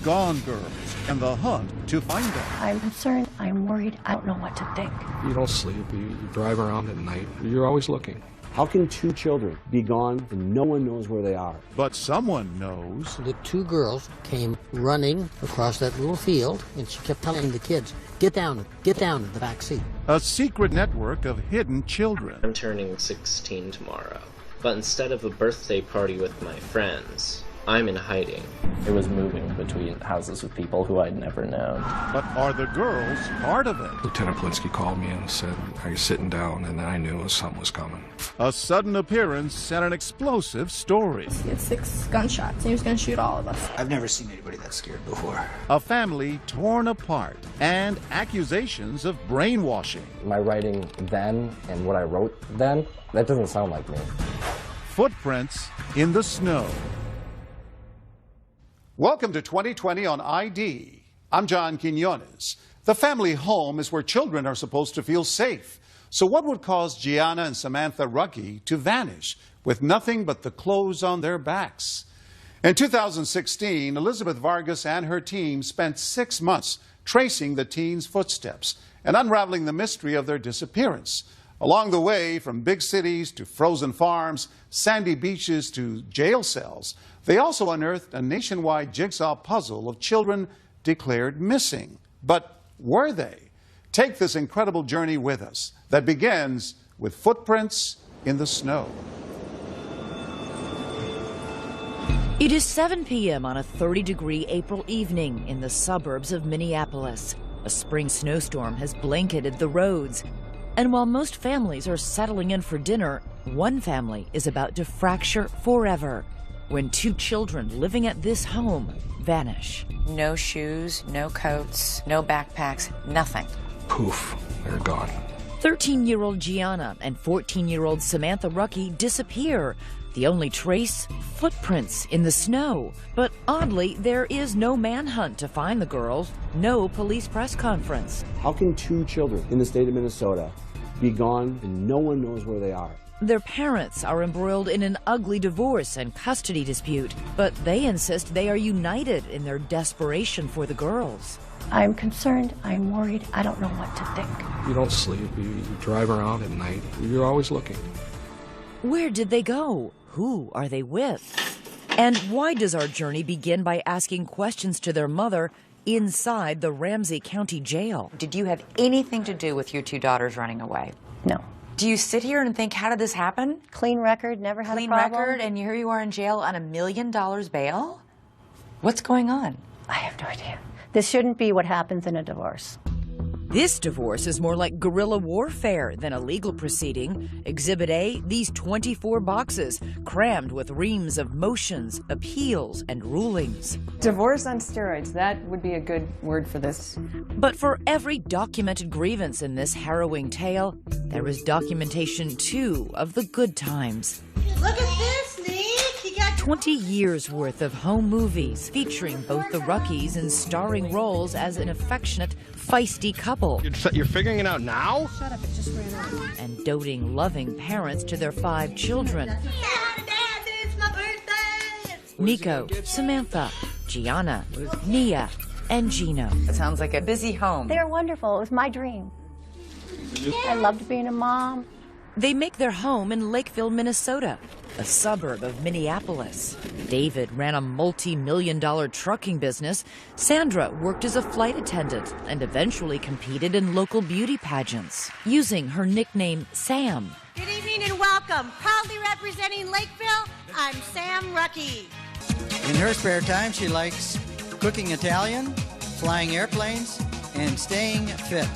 Gone girls and the hunt to find them. I'm concerned. I'm worried. I don't know what to think. You don't sleep. You drive around at night. You're always looking. How can two children be gone and no one knows where they are? But someone knows. The two girls came running across that little field, and she kept telling the kids, get down in the back seat. A secret network of hidden children. I'm turning 16 tomorrow, but instead of a birthday party with my friends, I'm in hiding. It was moving between houses with people who I'd never known. But are the girls part of it? Lieutenant Polinsky called me and said, are you sitting down? And then I knew something was coming. A sudden appearance and an explosive story. He had 6 gunshots, and he was going to shoot all of us. I've never seen anybody that scared before. A family torn apart and accusations of brainwashing. My writing then and what I wrote then, that doesn't sound like me. Footprints in the snow. Welcome to 2020 on ID. I'm John Quinones. The family home is where children are supposed to feel safe. So what would cause Gianna and Samantha Ruckey to vanish with nothing but the clothes on their backs? In 2016, Elizabeth Vargas and her team spent 6 months tracing the teens' footsteps and unraveling the mystery of their disappearance. Along the way, from big cities to frozen farms, sandy beaches to jail cells, they also unearthed a nationwide jigsaw puzzle of children declared missing. But were they? Take this incredible journey with us that begins with footprints in the snow. It is 7 p.m. on a 30-degree April evening in the suburbs of Minneapolis. A spring snowstorm has blanketed the roads. And while most families are settling in for dinner, one family is about to fracture forever when 2 children living at this home vanish. No shoes, no coats, no backpacks, nothing. Poof, they're gone. 13-year-old Gianna and 14-year-old Samantha Ruckey disappear. The only trace? Footprints in the snow. But oddly, there is no manhunt to find the girls, no police press conference. How can two children in the state of Minnesota be gone and no one knows where they are? Their parents are embroiled in an ugly divorce and custody dispute, but they insist they are united in their desperation for the girls. I'm concerned. I'm worried. I don't know what to think. You don't sleep. You drive around at night. You're always looking. Where did they go? Who are they with? And why does our journey begin by asking questions to their mother inside the Ramsey County Jail? Did you have anything to do with your 2 daughters running away? No. Do you sit here and think, how did this happen? Clean record, never had a Clean problem. record, and here you are in jail on $1 million bail? What's going on? I have no idea. This shouldn't be what happens in a divorce. This divorce is more like guerrilla warfare than a legal proceeding. Exhibit A, these 24 boxes crammed with reams of motions, appeals, and rulings. Divorce on steroids, that would be a good word for this. But for every documented grievance in this harrowing tale, there is documentation too of the good times. Look at this, Nick! You got 20 years worth of home movies featuring both the Ruckeys in starring roles as an affectionate, feisty couple. You're figuring it out now? Shut up, it just ran out. And doting, loving parents to their 5 children. Dad, it's my birthday! Nico, Samantha, Gianna, Nia, and Gino. It sounds like a busy home. They're wonderful. It was my dream. I loved being a mom. They make their home in Lakeville, Minnesota, a suburb of Minneapolis. David ran a multi-million-dollar trucking business. Sandra worked as a flight attendant and eventually competed in local beauty pageants, using her nickname Sam. Good evening and welcome. Proudly representing Lakeville, I'm Sam Ruckey. In her spare time, she likes cooking Italian, flying airplanes, and staying fit.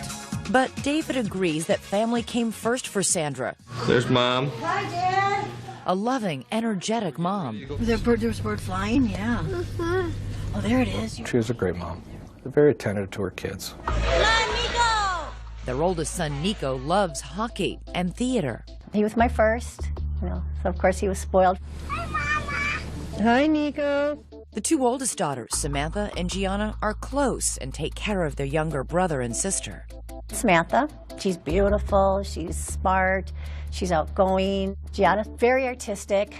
But David agrees that family came first for Sandra. There's Mom. Hi, Dad. A loving, energetic mom. There was a bird flying, yeah. Oh, there it is. She was a great mom. Very attentive to her kids. Come on, Nico. Their oldest son, Nico, loves hockey and theater. He was my first, so of course he was spoiled. Hi, Nico. The 2 oldest daughters, Samantha and Gianna, are close and take care of their younger brother and sister. Samantha, she's beautiful, she's smart, she's outgoing. Gianna's very artistic,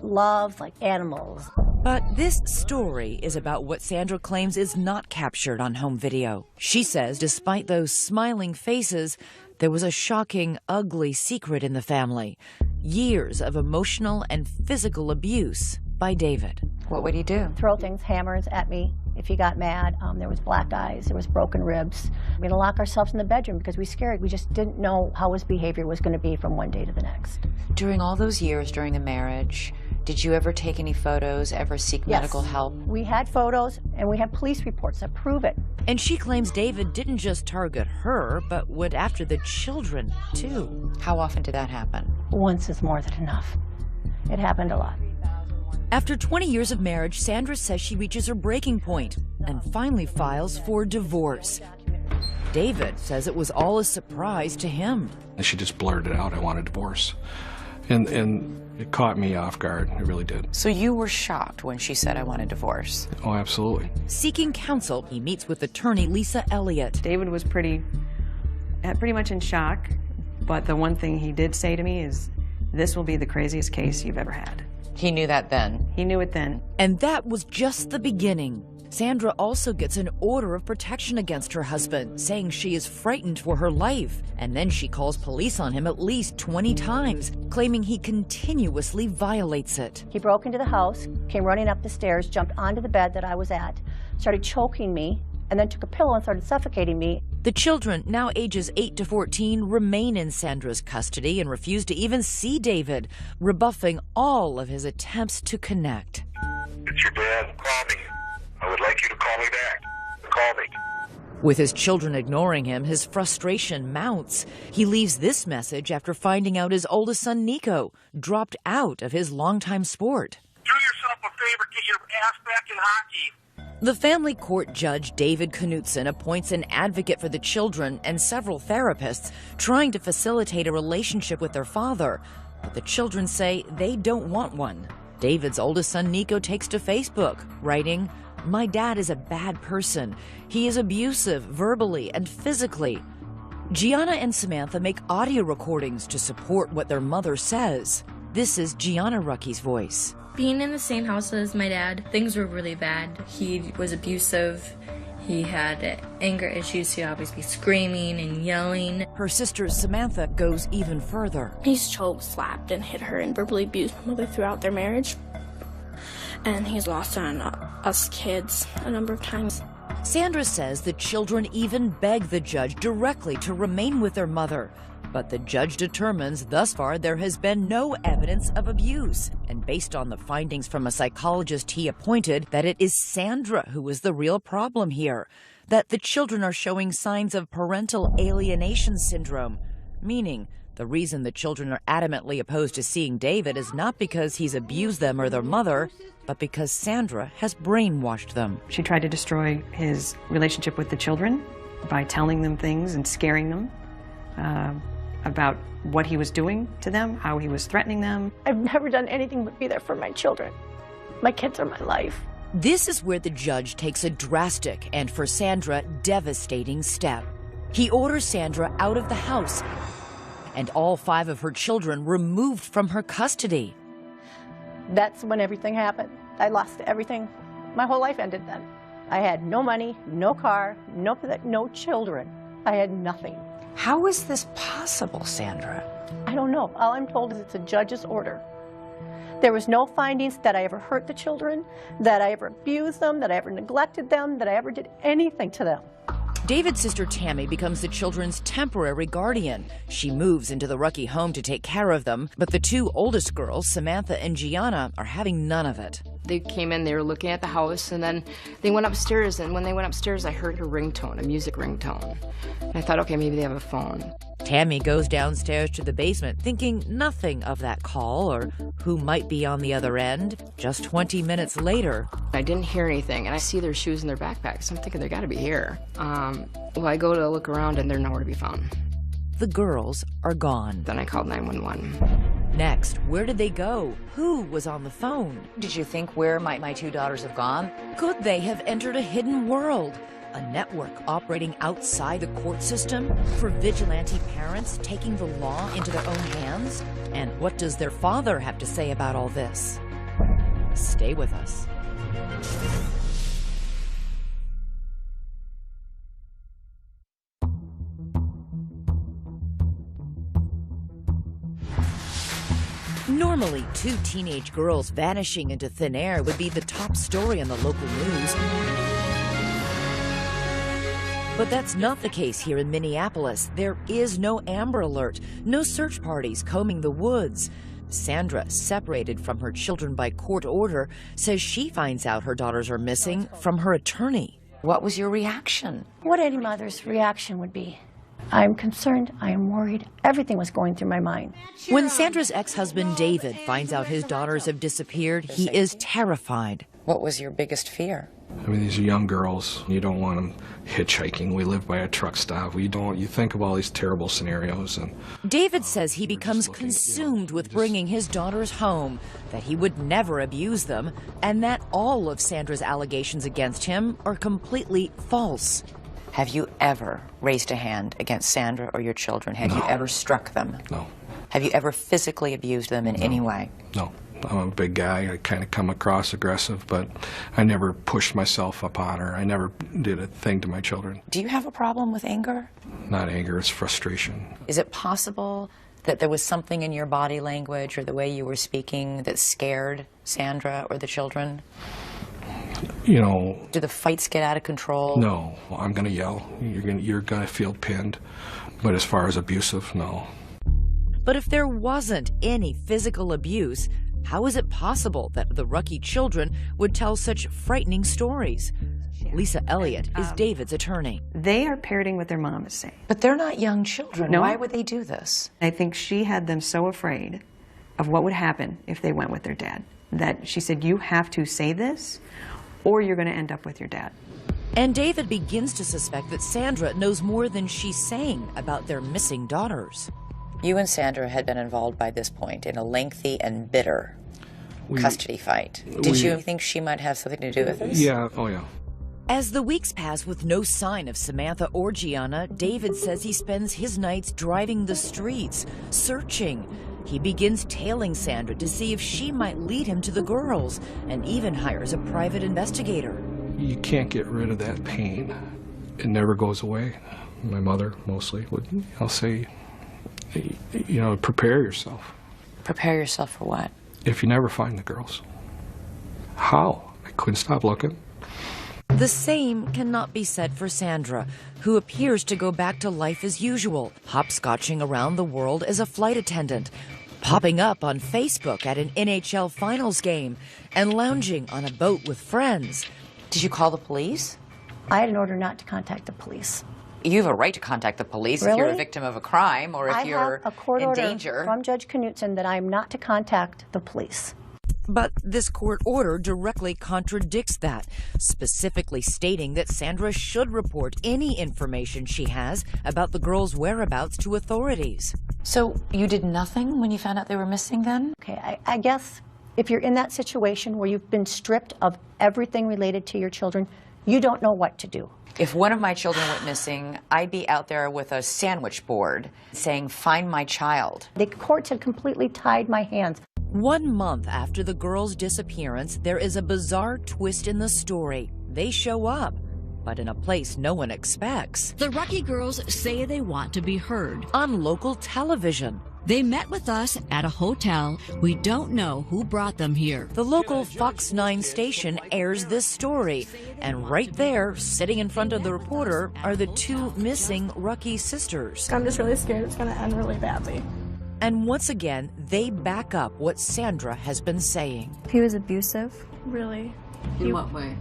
loves like animals. But this story is about what Sandra claims is not captured on home video. She says despite those smiling faces, there was a shocking, ugly secret in the family. Years of emotional and physical abuse by David. What would he do? Throw things, hammers at me if he got mad. There was black eyes, there was broken ribs. We're gonna lock ourselves in the bedroom because we scared. We just didn't know how his behavior was gonna be from one day to the next. During all those years during the marriage, did you ever take any photos, ever seek medical help? We had photos and we had police reports that prove it. And she claims David didn't just target her, but went after the children, too. How often did that happen? Once is more than enough. It happened a lot. After 20 years of marriage, Sandra says she reaches her breaking point and finally files for divorce. David says it was all a surprise to him. And she just blurted out, I want a divorce. And it caught me off guard. It really did. So you were shocked when she said, I want a divorce? Oh, absolutely. Seeking counsel, he meets with attorney Lisa Elliott. David was pretty much in shock, but the one thing he did say to me is, this will be the craziest case you've ever had. He knew that then? He knew it then. And that was just the beginning. Sandra also gets an order of protection against her husband, saying she is frightened for her life. And then she calls police on him at least 20 times, claiming he continuously violates it. He broke into the house, came running up the stairs, jumped onto the bed that I was at, started choking me, and then took a pillow and started suffocating me. The children, now ages 8 to 14, remain in Sandra's custody and refuse to even see David, rebuffing all of his attempts to connect. It's your dad. Call me. I would like you to call me back. Call me. With his children ignoring him, his frustration mounts. He leaves this message after finding out his oldest son, Nico, dropped out of his longtime sport. Do yourself a favor, get your ass back in hockey. The family court judge, David Knutson, appoints an advocate for the children and several therapists trying to facilitate a relationship with their father. But the children say they don't want one. David's oldest son, Nico, takes to Facebook, writing, "My dad is a bad person. He is abusive verbally and physically." Gianna and Samantha make audio recordings to support what their mother says. This is Gianna Rucky's voice. Being in the same house as my dad, things were really bad. He was abusive. He had anger issues. He'd always be screaming and yelling. Her sister Samantha goes even further. He's choked, slapped, and hit her and verbally abused my mother throughout their marriage. And he's lost on us kids a number of times. Sandra says the children even beg the judge directly to remain with their mother. But the judge determines thus far there has been no evidence of abuse. And based on the findings from a psychologist he appointed, that it is Sandra who is the real problem here. That the children are showing signs of parental alienation syndrome, meaning the reason the children are adamantly opposed to seeing David is not because he's abused them or their mother, but because Sandra has brainwashed them. She tried to destroy his relationship with the children by telling them things and scaring them about what he was doing to them, how he was threatening them. I've never done anything but be there for my children. My kids are my life. This is where the judge takes a drastic and, for Sandra, devastating step. He orders Sandra out of the house and all 5 of her children removed from her custody. That's when everything happened. I lost everything. My whole life ended then. I had no money, no car, no children. I had nothing. How is this possible, Sandra? I don't know. All I'm told is it's a judge's order. There was no findings that I ever hurt the children, that I ever abused them, that I ever neglected them, that I ever did anything to them. David's sister Tammy becomes the children's temporary guardian. She moves into the Rucky home to take care of them, but the 2 oldest girls, Samantha and Gianna, are having none of it. They came in, they were looking at the house, and then they went upstairs, and when they went upstairs, I heard a ringtone, a music ringtone. And I thought, okay, maybe they have a phone. Tammy goes downstairs to the basement, thinking nothing of that call or who might be on the other end. Just 20 minutes later, I didn't hear anything, and I see their shoes in their backpacks. I'm thinking they gotta be here. Well, I go to look around, and they're nowhere to be found. The girls are gone. Then I called 911. Next, where did they go? Who was on the phone? Did you think, where might my 2 daughters have gone? Could they have entered a hidden world? A network operating outside the court system for vigilante parents taking the law into their own hands? And what does their father have to say about all this? Stay with us. Normally, 2 teenage girls vanishing into thin air would be the top story on the local news. But that's not the case here in Minneapolis. There is no Amber Alert, no search parties combing the woods. Sandra, separated from her children by court order, says she finds out her daughters are missing from her attorney. What was your reaction? What any mother's reaction would be. I'm concerned, I am worried, everything was going through my mind. When Sandra's ex-husband David finds out his daughters have disappeared, he is terrified. What was your biggest fear? I mean, these are young girls. You don't want them hitchhiking. We live by a truck stop. You think of all these terrible scenarios. And David says he becomes consumed with bringing his daughters home, that he would never abuse them, and that all of Sandra's allegations against him are completely false. Have you ever raised a hand against Sandra or your children? Have you ever struck them? No. Have you ever physically abused them in any way? No. I'm a big guy. I kind of come across aggressive, but I never pushed myself upon her. I never did a thing to my children. Do you have a problem with anger? Not anger, it's frustration. Is it possible that there was something in your body language or the way you were speaking that scared Sandra or the children? You know... Do the fights get out of control? No. I'm going to yell. You're going to feel pinned. But as far as abusive, no. But if there wasn't any physical abuse, how is it possible that the Rucky children would tell such frightening stories? Lisa Elliott is David's attorney. They are parroting what their mom is saying. But they're not young children. No. Why would they do this? I think she had them so afraid of what would happen if they went with their dad that she said, you have to say this or you're going to end up with your dad. And David begins to suspect that Sandra knows more than she's saying about their missing daughters. You and Sandra had been involved by this point in a lengthy and bitter custody fight. Did you think she might have something to do with this? Yeah, oh yeah. As the weeks pass with no sign of Samantha or Gianna, David says he spends his nights driving the streets, searching. He begins tailing Sandra to see if she might lead him to the girls, and even hires a private investigator. You can't get rid of that pain. It never goes away. My mother, mostly, would, I'll say, you know, prepare yourself. Prepare yourself for what? If you never find the girls. How? I couldn't stop looking. The same cannot be said for Sandra, who appears to go back to life as usual, hopscotching around the world as a flight attendant, popping up on Facebook at an NHL Finals game, and lounging on a boat with friends. Did you call the police? I had an order not to contact the police. You have a right to contact the police Really? if you're a victim of a crime or if you're I have a court in order danger. from Judge Knutson that I am not to contact the police. But this court order directly contradicts that, specifically stating that Sandra should report any information she has about the girls' whereabouts to authorities. So you did nothing when you found out they were missing then? Okay, I guess if you're in that situation where you've been stripped of everything related to your children, you don't know what to do. If one of my children went missing, I'd be out there with a sandwich board saying, find my child. The courts had completely tied my hands. 1 month after the girls' disappearance, there is a bizarre twist in the story. They show up, but in a place no one expects. The Rucky girls say they want to be heard. On local television. They met with us at a hotel. We don't know who brought them here. The local Fox 9 station airs this story, and right there, sitting in front of the reporter, are the 2 missing Rucky sisters. I'm just really scared it's going to end really badly. And once again, they back up what Sandra has been saying. He was abusive. Really. In what way?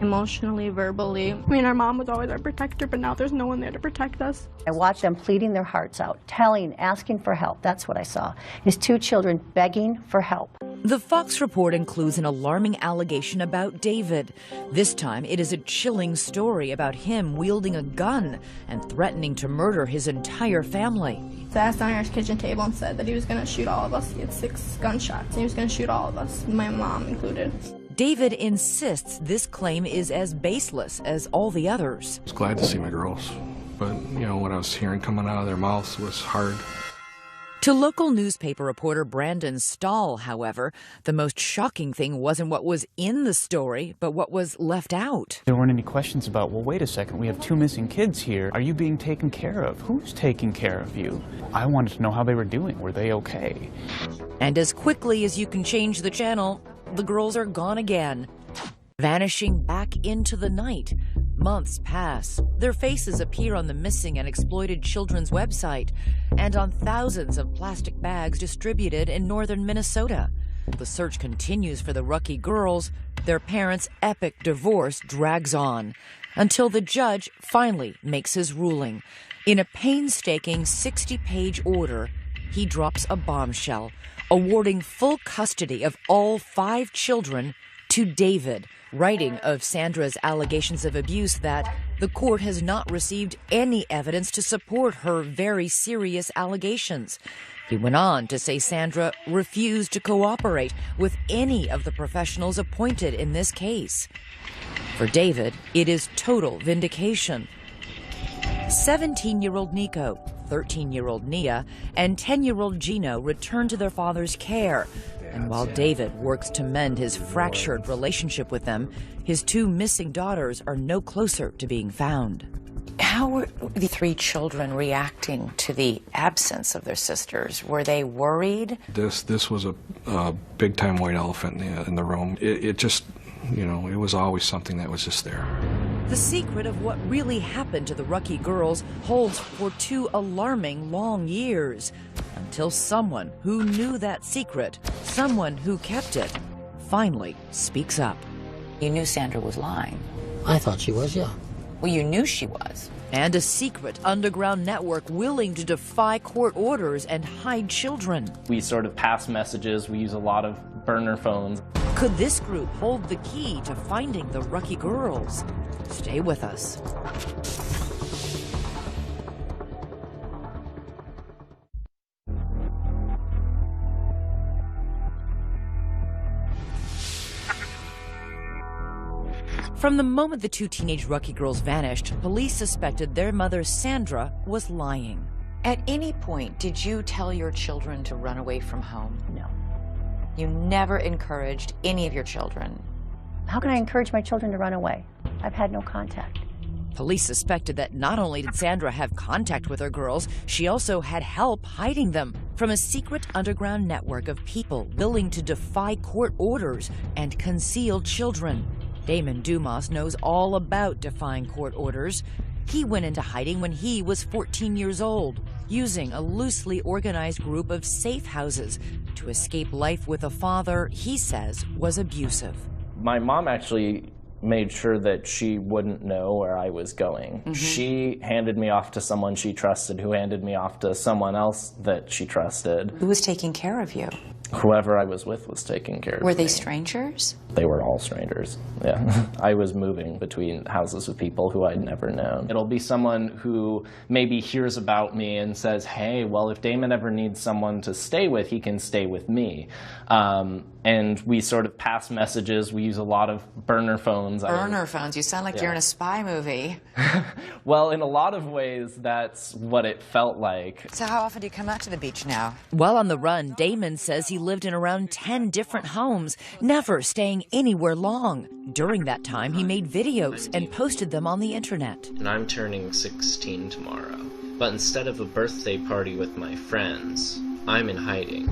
Emotionally, verbally. I mean, our mom was always our protector, but now there's no one there to protect us. I watched them pleading their hearts out, telling, asking for help. That's what I saw. His 2 children begging for help. The Fox report includes an alarming allegation about David. This time, it is a chilling story about him wielding a gun and threatening to murder his entire family. Sat on our kitchen table and said that he was going to shoot all of us. He had 6 gunshots, and he was going to shoot all of us, my mom included. David insists this claim is as baseless as all the others. I was glad to see my girls, but, you know, what I was hearing coming out of their mouths was hard. To local newspaper reporter Brandon Stahl, however, the most shocking thing wasn't what was in the story, but what was left out. There weren't any questions about, well, wait a second, we have 2 missing kids here. Are you being taken care of? Who's taking care of you? I wanted to know how they were doing. Were they okay? And as quickly as you can change the channel, the girls are gone again, vanishing back into the night. Months pass. Their faces appear on the missing and exploited children's website and on thousands of plastic bags distributed in northern Minnesota. The search continues for the Rucky girls. Their parents' epic divorce drags on until the judge finally makes his ruling. In a painstaking 60-page order, he drops a bombshell, awarding full custody of all 5 children to David, writing of Sandra's allegations of abuse that the court has not received any evidence to support her very serious allegations. He went on to say Sandra refused to cooperate with any of the professionals appointed in this case. For David, it is total vindication. 17-year-old Nico, 13-year-old Nia, and 10-year-old Gino return to their father's care. And while David works to mend his fractured relationship with them, his 2 missing daughters are no closer to being found. How were the 3 children reacting to the absence of their sisters? Were they worried? This was a big-time white elephant in the room. It just, you know, it was always something that was just there. The secret of what really happened to the Rucky girls holds for 2 alarming long years, until someone who knew that secret, someone who kept it, finally speaks up. You knew Sandra was lying. I thought she was, yeah. Well, you knew she was. And a secret underground network willing to defy court orders and hide children. We sort of pass messages. We use a lot of burner phones. Could this group hold the key to finding the Rucky girls? Stay with us. From the moment the 2 teenage Rucky girls vanished, police suspected their mother, Sandra, was lying. At any point, did you tell your children to run away from home? No. You never encouraged any of your children? How can I encourage my children to run away? I've had no contact. Police suspected that not only did Sandra have contact with her girls, she also had help hiding them from a secret underground network of people willing to defy court orders and conceal children. Damon Dumas knows all about defying court orders. He went into hiding when he was 14 years old, using a loosely organized group of safe houses to escape life with a father he says was abusive. My mom actually made sure that she wouldn't know where I was going. Mm-hmm. She handed me off to someone she trusted, who handed me off to someone else that she trusted. Who was taking care of you? Whoever I was with was taking care of me. Were they strangers? They were all strangers, yeah. I was moving between houses with people who I'd never known. It'll be someone who maybe hears about me and says, hey, well, if Damon ever needs someone to stay with, he can stay with me. And we sort of pass messages. We use a lot of burner phones. Burner phones? You sound like you're in a spy movie. Well, in a lot of ways, that's what it felt like. So how often do you come out to the beach now? While on the run, Damon says he lived in around 10 different homes, never staying anywhere long. During that time, he made videos and posted them on the internet. And I'm turning 16 tomorrow. But instead of a birthday party with my friends, I'm in hiding.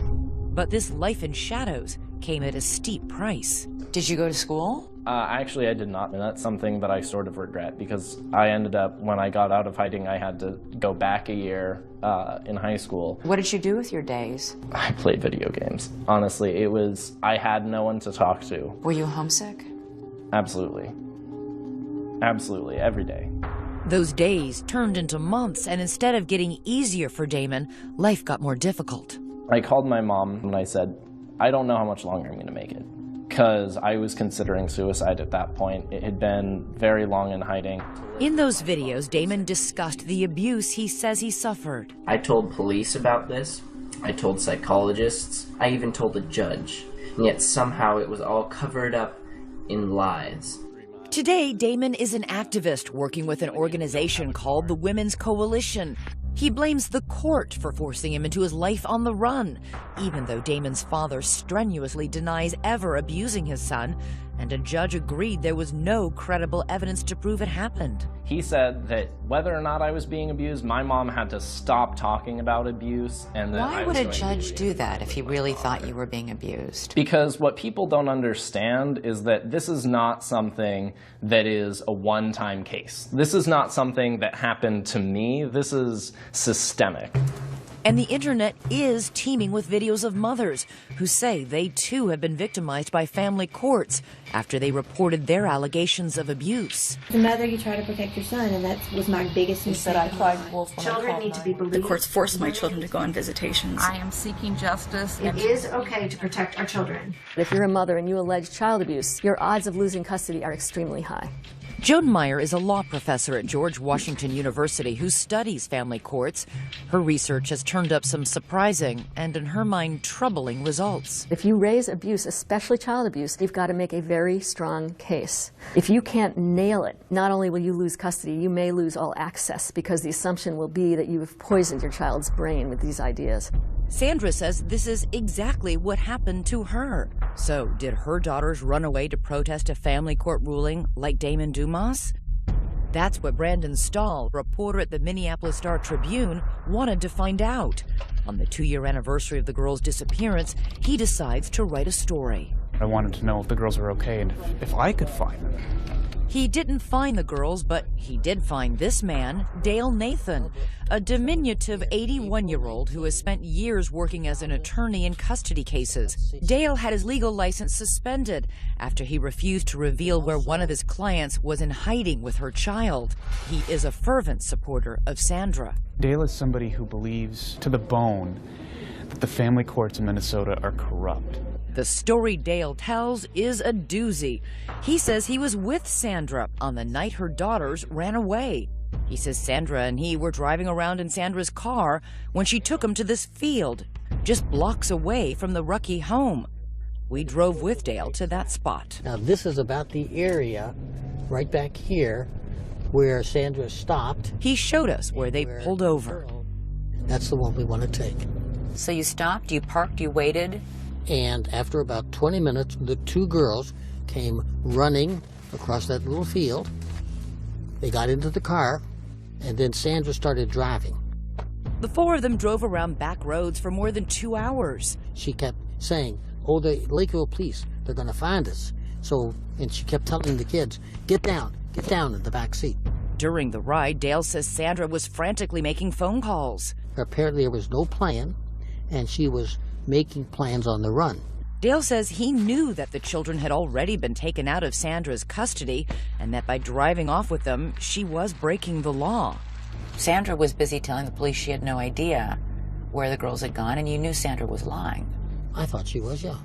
But this life in shadows came at a steep price. Did you go to school? Actually, I did not, and that's something that I sort of regret, because I ended up, when I got out of hiding, I had to go back a year in high school. What did you do with your days? I played video games. Honestly, I had no one to talk to. Were you homesick? Absolutely. Absolutely, every day. Those days turned into months, and instead of getting easier for Damon, life got more difficult. I called my mom and I said, I don't know how much longer I'm going to make it. Because I was considering suicide at that point. It had been very long in hiding. In those videos, Damon discussed the abuse he says he suffered. I told police about this. I told psychologists. I even told a judge. And yet somehow it was all covered up in lies. Today, Damon is an activist working with an organization called the Women's Coalition. He blames the court for forcing him into his life on the run, even though Damon's father strenuously denies ever abusing his son, and a judge agreed there was no credible evidence to prove it happened. He said that whether or not I was being abused, my mom had to stop talking about abuse, and that Why would a judge do that if he really thought you were being abused? Because what people don't understand is that this is not something that is a one-time case. This is not something that happened to me. This is systemic. And the internet is teeming with videos of mothers who say they too have been victimized by family courts after they reported their allegations of abuse. As a mother, you try to protect your son, and that was my biggest mistake. Said I cried wolf when Children need to be believed. The courts forced my children to go on visitations. I am seeking justice. It is okay to protect our children. If you're a mother and you allege child abuse, your odds of losing custody are extremely high. Joan Meyer is a law professor at George Washington University who studies family courts. Her research has turned up some surprising and, in her mind, troubling results. If you raise abuse, especially child abuse, you've got to make a very strong case. If you can't nail it, not only will you lose custody, you may lose all access because the assumption will be that you have poisoned your child's brain with these ideas. Sandra says this is exactly what happened to her. So, did her daughters run away to protest a family court ruling like Damon Dumas? That's what Brandon Stahl, reporter at the Minneapolis Star-Tribune, wanted to find out. On the 2-year anniversary of the girls' disappearance, he decides to write a story. I wanted to know if the girls were okay and if I could find them. He didn't find the girls, but he did find this man, Dale Nathan, a diminutive 81-year-old who has spent years working as an attorney in custody cases. Dale had his legal license suspended after he refused to reveal where one of his clients was in hiding with her child. He is a fervent supporter of Sandra. Dale is somebody who believes to the bone that the family courts in Minnesota are corrupt. The story Dale tells is a doozy. He says he was with Sandra on the night her daughters ran away. He says Sandra and he were driving around in Sandra's car when she took him to this field, just blocks away from the Rucky home. We drove with Dale to that spot. Now this is about the area right back here where Sandra stopped. He showed us where they pulled over. That's the one we want to take. So you stopped, you parked, you waited? And after about 20 minutes, the 2 girls came running across that little field. They got into the car, and then Sandra started driving. The 4 of them drove around back roads for more than 2 hours. She kept saying, oh, the Lakeville police, they're going to find us. So, and she kept telling the kids, get down in the back seat. During the ride, Dale says Sandra was frantically making phone calls. Apparently there was no plan, and she was making plans on the run. Dale says he knew that the children had already been taken out of Sandra's custody and that by driving off with them, she was breaking the law. Sandra was busy telling the police she had no idea where the girls had gone, and you knew Sandra was lying. I thought she was, yeah.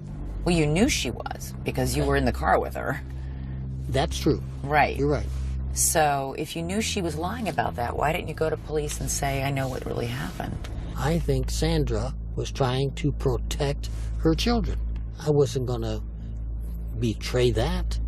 Well, you knew she was because you were in the car with her. That's true. Right. You're right. So if you knew she was lying about that, why didn't you go to police and say, I know what really happened? I think Sandra was trying to protect her children. I wasn't going to betray that.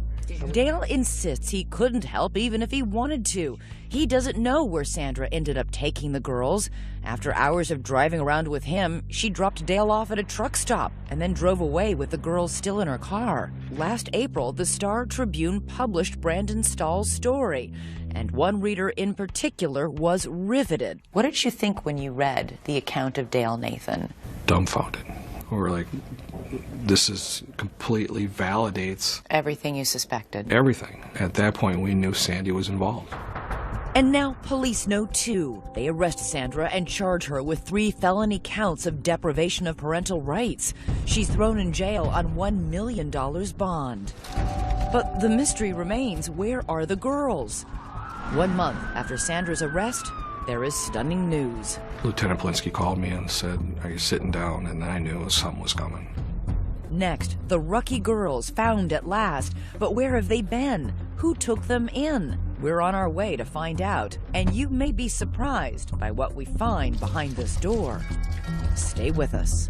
Dale insists he couldn't help even if he wanted to. He doesn't know where Sandra ended up taking the girls. After hours of driving around with him, she dropped Dale off at a truck stop and then drove away with the girls still in her car. Last April, the Star-Tribune published Brandon Stahl's story, and one reader in particular was riveted. What did you think when you read the account of Dale Nathan? Dumbfounded. Or like, this is completely validates everything you suspected. Everything. At that point, we knew Sandy was involved. And now police know too. They arrest Sandra and charge her with 3 felony counts of deprivation of parental rights. She's thrown in jail on $1 million bond. But the mystery remains, where are the girls? 1 month after Sandra's arrest, there is stunning news. Lieutenant Polinsky called me and said, are you sitting down? And I knew something was coming. Next, the Rucky girls found at last. But where have they been? Who took them in? We're on our way to find out. And you may be surprised by what we find behind this door. Stay with us.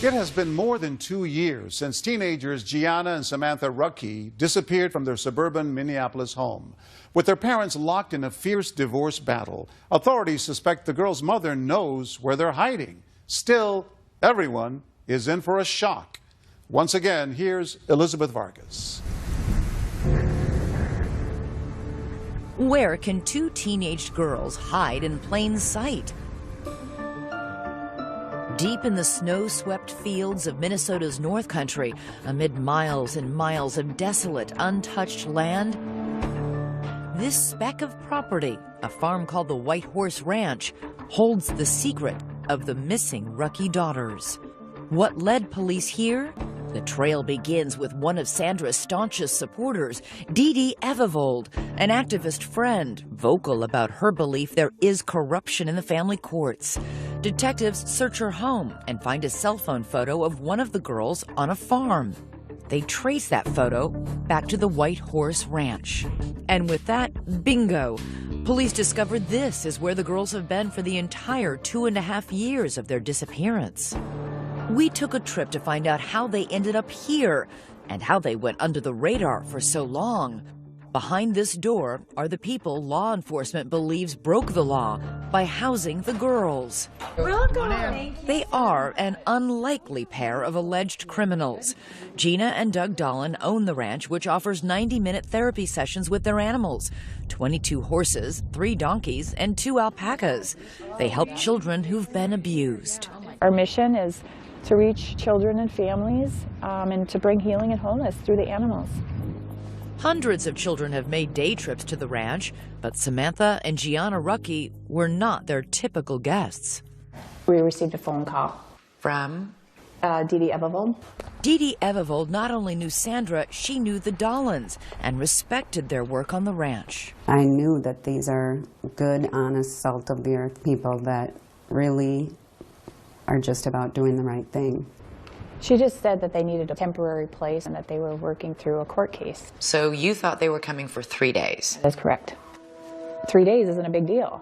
It has been more than 2 years since teenagers Gianna and Samantha Ruckey disappeared from their suburban Minneapolis home. With their parents locked in a fierce divorce battle, authorities suspect the girls' mother knows where they're hiding. Still, everyone is in for a shock. Once again, here's Elizabeth Vargas. Where can two teenage girls hide in plain sight? Deep in the snow-swept fields of Minnesota's North Country, amid miles and miles of desolate, untouched land, this speck of property, a farm called the White Horse Ranch, holds the secret of the missing Ruckey daughters. What led police here? The trail begins with one of Sandra's staunchest supporters, Dee Dee Evevold, an activist friend, vocal about her belief there is corruption in the family courts. Detectives search her home and find a cell phone photo of one of the girls on a farm. They trace that photo back to the White Horse Ranch. And with that, bingo! Police discovered this is where the girls have been for the entire 2.5 years of their disappearance. We took a trip to find out how they ended up here and how they went under the radar for so long. Behind this door are the people law enforcement believes broke the law by housing the girls. Welcome. They are an unlikely pair of alleged criminals. Gina and Doug Dolan own the ranch, which offers 90-minute therapy sessions with their animals, 22 horses, 3 donkeys, and 2 alpacas. They help children who've been abused. Our mission is to reach children and families and to bring healing and wholeness through the animals. Hundreds of children have made day trips to the ranch, but Samantha and Gianna Ruckey were not their typical guests. We received a phone call from Dee Dee Evevold. Dee Dee Evevold not only knew Sandra, she knew the Dolans and respected their work on the ranch. I knew that these are good, honest, salt-of-the-earth people that really are just about doing the right thing. She just said that they needed a temporary place and that they were working through a court case. So you thought they were coming for 3 days? That's correct. 3 days isn't a big deal.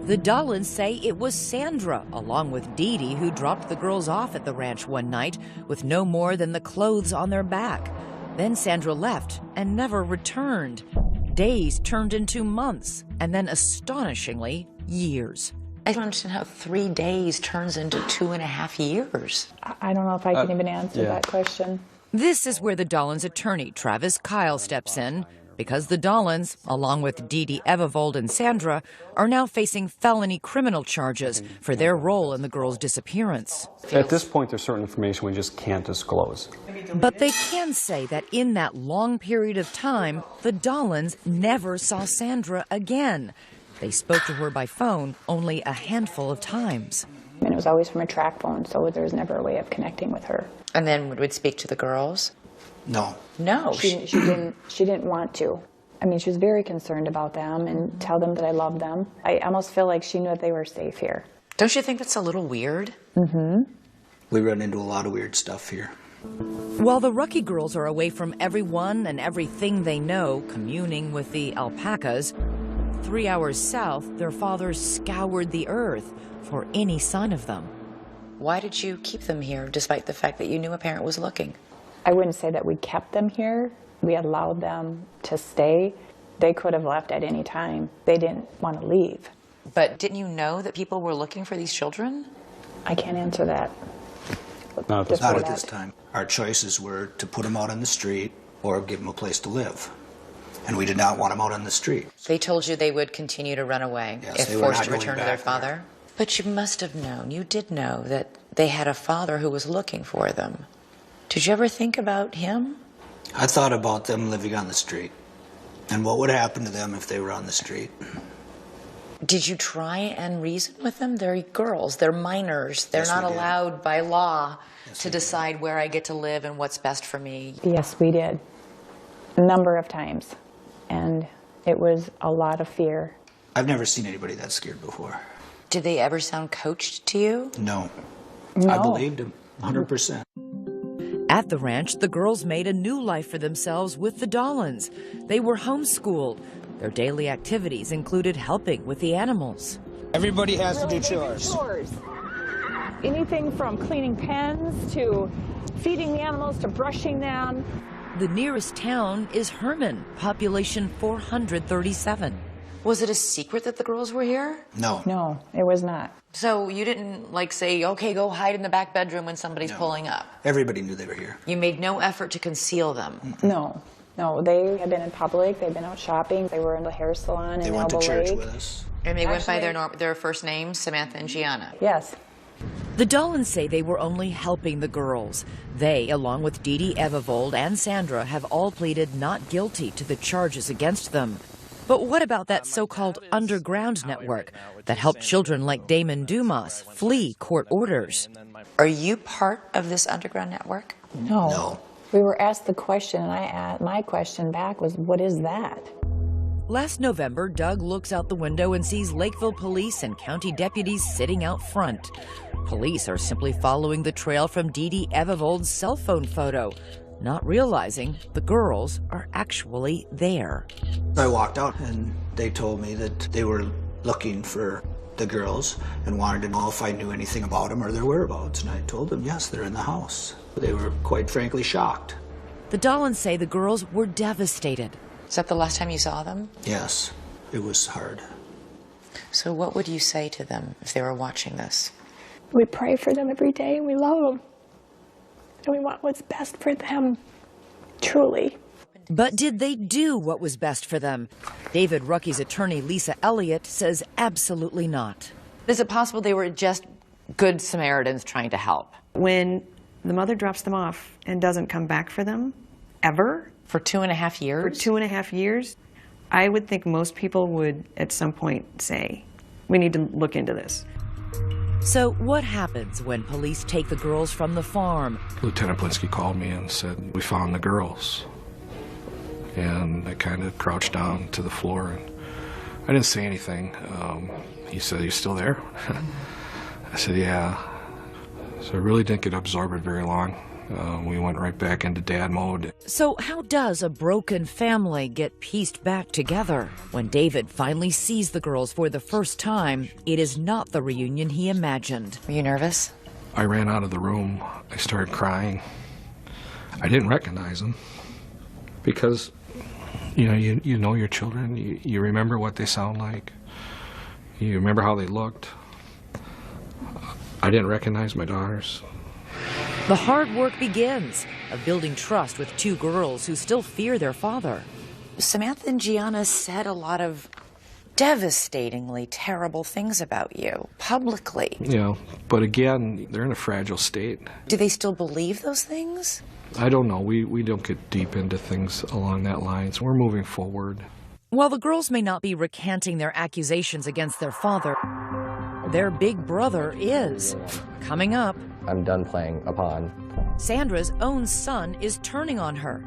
The Dolans say it was Sandra, along with Dee Dee, who dropped the girls off at the ranch one night with no more than the clothes on their back. Then Sandra left and never returned. Days turned into months, and then astonishingly, years. I don't understand how 3 days turns into 2.5 years. I don't know if I can even answer that question. This is where the Dolans' attorney, Travis Kyle, steps in, because the Dolans, along with Dee Dee Evevold and Sandra, are now facing felony criminal charges for their role in the girls' disappearance. At this point, there's certain information we just can't disclose. But they can say that in that long period of time, the Dolans never saw Sandra again. They spoke to her by phone only a handful of times. And it was always from a track phone, so there was never a way of connecting with her. And then would speak to the girls? No. No. She didn't want to. I mean, she was very concerned about them and tell them that I love them. I almost feel like she knew that they were safe here. Don't you think that's a little weird? Mm-hmm. We run into a lot of weird stuff here. While the Ruckey girls are away from everyone and everything they know, communing with the alpacas, 3 hours south, their fathers scoured the earth for any sign of them. Why did you keep them here, despite the fact that you knew a parent was looking? I wouldn't say that we kept them here. We allowed them to stay. They could have left at any time. They didn't want to leave. But didn't you know that people were looking for these children? I can't answer that. Not at this time. Our choices were to put them out on the street or give them a place to live. And we did not want them out on the street. They told you they would continue to run away if forced to return to their father? But you must have known, you did know, that they had a father who was looking for them. Did you ever think about him? I thought about them living on the street and what would happen to them if they were on the street. Did you try and reason with them? They're girls, they're minors. They're not allowed by law to decide where I get to live and what's best for me. Yes, we did. A number of times. And it was a lot of fear. I've never seen anybody that scared before. Did they ever sound coached to you? No. No. I believed him, 100%. At the ranch, the girls made a new life for themselves with the Dolans. They were homeschooled. Their daily activities included helping with the animals. Everybody has to do chores. Anything from cleaning pens to feeding the animals to brushing them. The nearest town is Herman, population 437. Was it a secret that the girls were here? No. No, it was not. So you didn't like say, okay, go hide in the back bedroom when somebody's pulling up? Everybody knew they were here. You made no effort to conceal them? No. No, they had been in public, they'd been out shopping, they were in the hair salon They in went Elbow to church Lake. with us. And they went by their first names, Samantha and Gianna? Yes. The Dollans say they were only helping the girls. They, along with Dee Dee Evevold and Sandra, have all pleaded not guilty to the charges against them. But what about that so-called underground network that helped children like Damon Dumas flee court orders? Are you part of this underground network? No. No. We were asked the question, and my question back was, what is that? Last November, Doug looks out the window and sees Lakeville police and county deputies sitting out front. Police are simply following the trail from Dee Dee Evevold's cell phone photo, not realizing the girls are actually there. I walked out and they told me that they were looking for the girls and wanted to know if I knew anything about them or their whereabouts. And I told them, yes, they're in the house. They were quite frankly shocked. The Dollans say the girls were devastated. Is that the last time you saw them? Yes, it was hard. So what would you say to them if they were watching this? We pray for them every day, and we love them. And we want what's best for them, truly. But did they do what was best for them? David Rucky's attorney, Lisa Elliott, says absolutely not. Is it possible they were just good Samaritans trying to help? When the mother drops them off and doesn't come back for them, ever? For 2.5 years? For 2.5 years, I would think most people would at some point say, we need to look into this. So what happens when police take the girls from the farm? Lieutenant Blinsky called me and said, we found the girls. And I kind of crouched down to the floor, and I didn't say anything. He said, you still there? I said, yeah. So I really didn't get absorbed very long. We went right back into dad mode. So how does a broken family get pieced back together? When David finally sees the girls for the first time, it is not the reunion he imagined. Were you nervous? I ran out of the room. I started crying. I didn't recognize them because, you know your children. You remember what they sound like. You remember how they looked. I didn't recognize my daughters. The hard work begins of building trust with two girls who still fear their father. Samantha and Gianna said a lot of devastatingly terrible things about you, publicly. But again, they're in a fragile state. Do they still believe those things? I don't know. We don't get deep into things along that line, so we're moving forward. While the girls may not be recanting their accusations against their father, their big brother is. Coming up, I'm done playing a pawn. Sandra's own son is turning on her.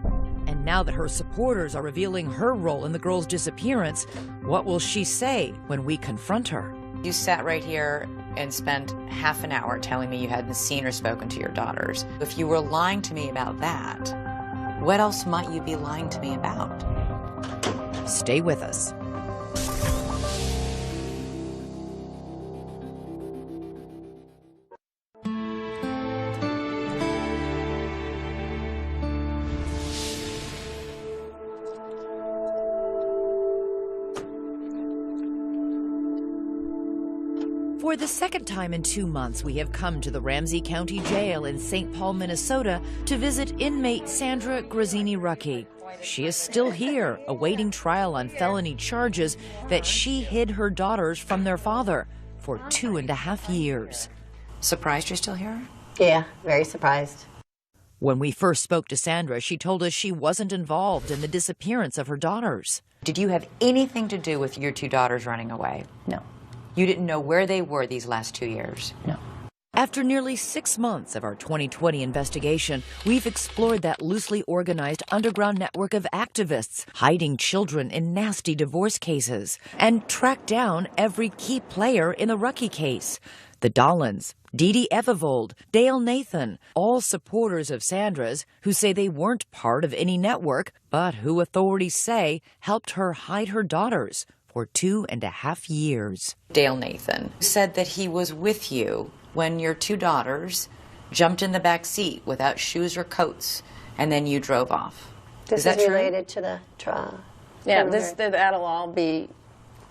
And now that her supporters are revealing her role in the girl's disappearance, what will she say when we confront her? You sat right here and spent half an hour telling me you hadn't seen or spoken to your daughters. If you were lying to me about that, what else might you be lying to me about? Stay with us. For the second time in 2 months, we have come to the Ramsey County Jail in St. Paul, Minnesota, to visit inmate Sandra Grazzini-Rucki. She is still here, awaiting trial on felony charges that she hid her daughters from their father for 2.5 years. Surprised you're still here? Yeah, very surprised. When we first spoke to Sandra, she told us she wasn't involved in the disappearance of her daughters. Did you have anything to do with your two daughters running away? No. You didn't know where they were these last 2 years? No. After nearly 6 months of our 2020 investigation, we've explored that loosely organized underground network of activists hiding children in nasty divorce cases and tracked down every key player in the Rucki case. The Dollans, Dee Dee Evevold, Dale Nathan, all supporters of Sandra's who say they weren't part of any network, but who authorities say helped her hide her daughters for 2.5 years. Dale Nathan said that he was with you when your two daughters jumped in the back seat without shoes or coats, and then you drove off. This is that is true? related to the trial. Yeah, that'll all be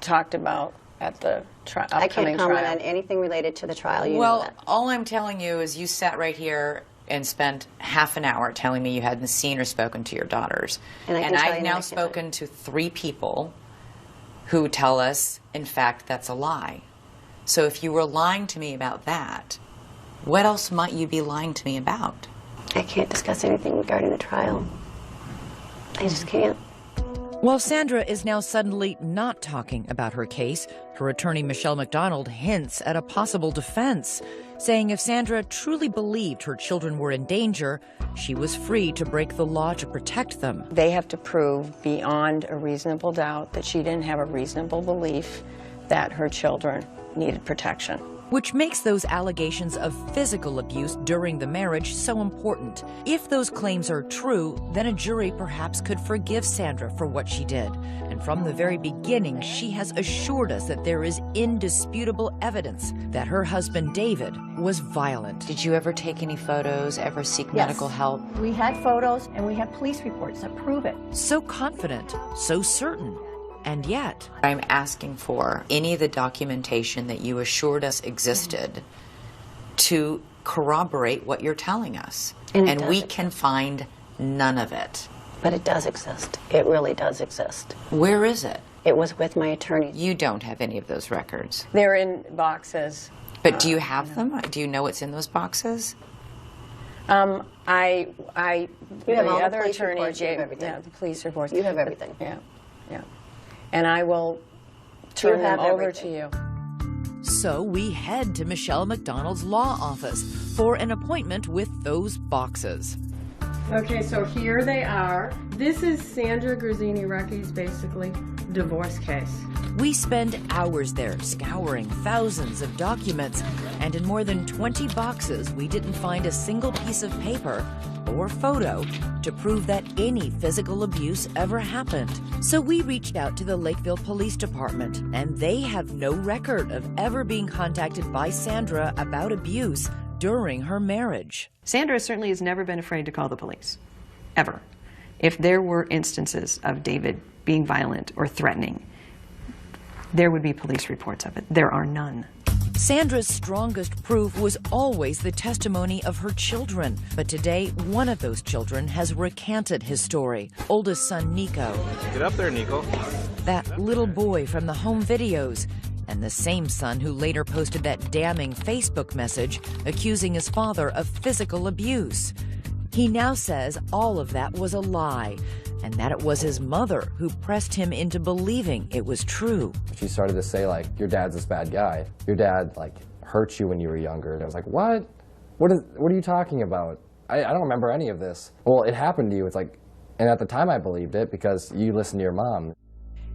talked about at the upcoming trial. I can't comment on anything related to the trial. You know Well, that. all I'm telling you is you sat right here and spent half an hour telling me you hadn't seen or spoken to your daughters. And I can tell I've you that I now can't. spoken to 3 people who tell us, in fact, that's a lie. So if you were lying to me about that, what else might you be lying to me about? I can't discuss anything regarding the trial. I just can't. While Sandra is now suddenly not talking about her case, her attorney Michelle McDonald hints at a possible defense, saying if Sandra truly believed her children were in danger, she was free to break the law to protect them. They have to prove beyond a reasonable doubt that she didn't have a reasonable belief that her children needed protection. Which makes those allegations of physical abuse during the marriage so important. If those claims are true, then a jury perhaps could forgive Sandra for what she did. And from the very beginning, she has assured us that there is indisputable evidence that her husband, David, was violent. Did you ever take any photos, ever seek medical help? We had photos and we have police reports that prove it. So confident, so certain. And yet, I'm asking for any of the documentation that you assured us existed to corroborate what you're telling us. And we can find none of it. But it does exist. It really does exist. Where is it? It was with my attorney. You don't have any of those records. They're in boxes. But do you have them? Do you know what's in those boxes? You have the all the other police attorney reports, you have gave everything. the police reports. You have everything. Yeah. And I will turn them over to you. So we head to Michelle McDonald's law office for an appointment with those boxes. Okay, so here they are. This is Sandra Grazzini-Rucky's basically divorce case. We spend hours there scouring thousands of documents, and in more than 20 boxes, we didn't find a single piece of paper or photo to prove that any physical abuse ever happened. So we reached out to the Lakeville Police Department, and they have no record of ever being contacted by Sandra about abuse during her marriage. Sandra certainly has never been afraid to call the police, ever. If there were instances of David being violent or threatening, there would be police reports of it. There are none. Sandra's strongest proof was always the testimony of her children. But today, one of those children has recanted his story. Oldest son, Nico. Get up there, Nico. That little boy from the home videos. And the same son who later posted that damning Facebook message accusing his father of physical abuse. He now says all of that was a lie, and that it was his mother who pressed him into believing it was true. She started to say, like, your dad's this bad guy. Your dad, like, hurt you when you were younger. And I was like, what? What are you talking about? I don't remember any of this. Well, it happened to you. It's like, and at the time I believed it because you listened to your mom.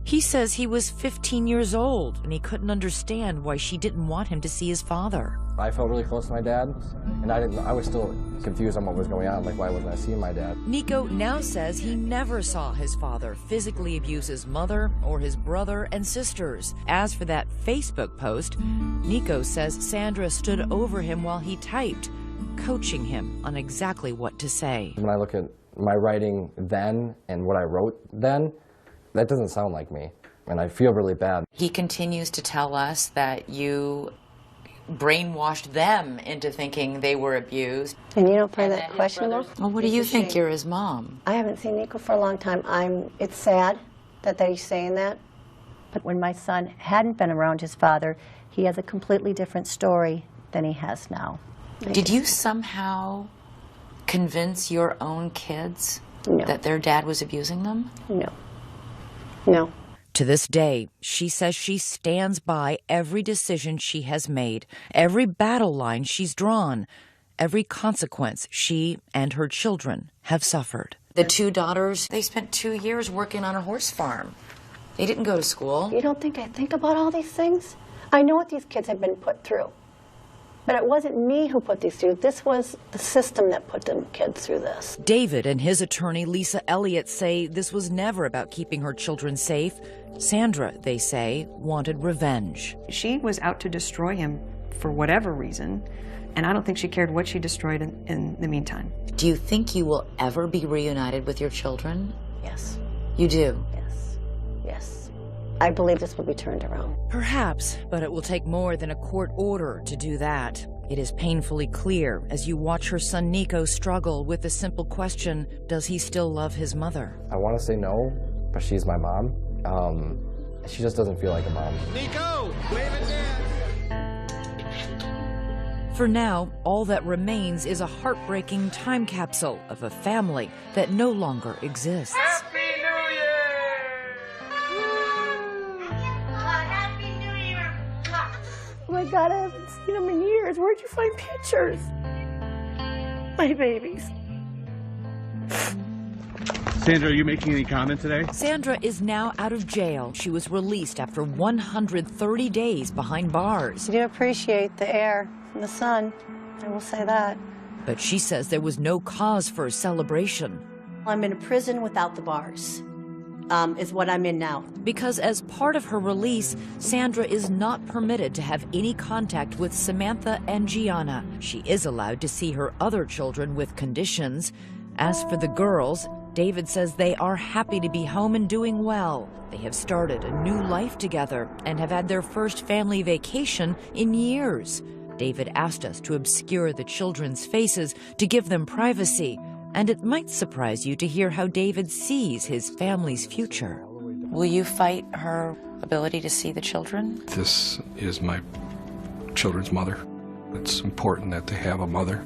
He says he was 15 years old and he couldn't understand why she didn't want him to see his father. I felt really close to my dad, and I was still confused on what was going on. Like, why wasn't I seeing my dad? Nico now says he never saw his father physically abuse his mother or his brother and sisters. As for that Facebook post, Nico says Sandra stood over him while he typed, coaching him on exactly what to say. When I look at my writing then and what I wrote then, that doesn't sound like me, and I feel really bad. He continues to tell us that you brainwashed them into thinking they were abused. And you don't find that questionable? Well, what do you think? You're his mom. I haven't seen Nico for a long time. It's sad that he's saying that. But when my son hadn't been around his father, he has a completely different story than he has now. Did you somehow convince your own kids that their dad was abusing them? No. No. To this day, she says she stands by every decision she has made, every battle line she's drawn, every consequence she and her children have suffered. The two daughters, they spent 2 years working on a horse farm. They didn't go to school. You don't think I think about all these things? I know what these kids have been put through. But it wasn't me who put these through. This was the system that put them kids through this. David and his attorney, Lisa Elliott, say this was never about keeping her children safe. Sandra, they say, wanted revenge. She was out to destroy him for whatever reason, and I don't think she cared what she destroyed in the meantime. Do you think you will ever be reunited with your children? Yes. You do? Yes. Yes. I believe this will be turned around. Perhaps, but it will take more than a court order to do that. It is painfully clear as you watch her son Nico struggle with the simple question, does he still love his mother? I want to say no, but she's my mom. She just doesn't feel like a mom. Nico, wave it down. For now, all that remains is a heartbreaking time capsule of a family that no longer exists. Happy New Year! Happy New Year! Oh my God, I haven't seen them in years. Where'd you find pictures? My babies. Sandra, are you making any comment today? Sandra is now out of jail. She was released after 130 days behind bars. I do appreciate the air and the sun. I will say that. But she says there was no cause for a celebration. I'm in a prison without the bars, is what I'm in now. Because as part of her release, Sandra is not permitted to have any contact with Samantha and Gianna. She is allowed to see her other children with conditions. As for the girls, David says they are happy to be home and doing well. They have started a new life together and have had their first family vacation in years. David asked us to obscure the children's faces to give them privacy, and it might surprise you to hear how David sees his family's future. Will you fight her ability to see the children? This is my children's mother. It's important that they have a mother.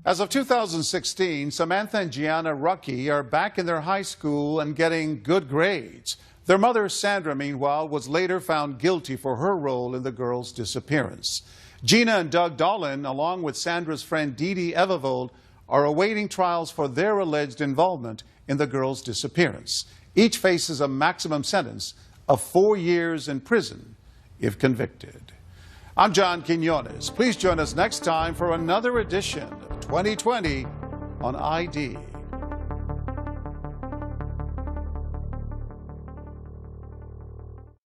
As of 2016, Samantha and Gianna Ruckey are back in their high school and getting good grades. Their mother, Sandra, meanwhile, was later found guilty for her role in the girls' disappearance. Gina and Doug Dolan, along with Sandra's friend Dee Dee Evervold, are awaiting trials for their alleged involvement in the girls' disappearance. Each faces a maximum sentence of 4 years in prison if convicted. I'm John Quinones. Please join us next time for another edition of 2020 on ID.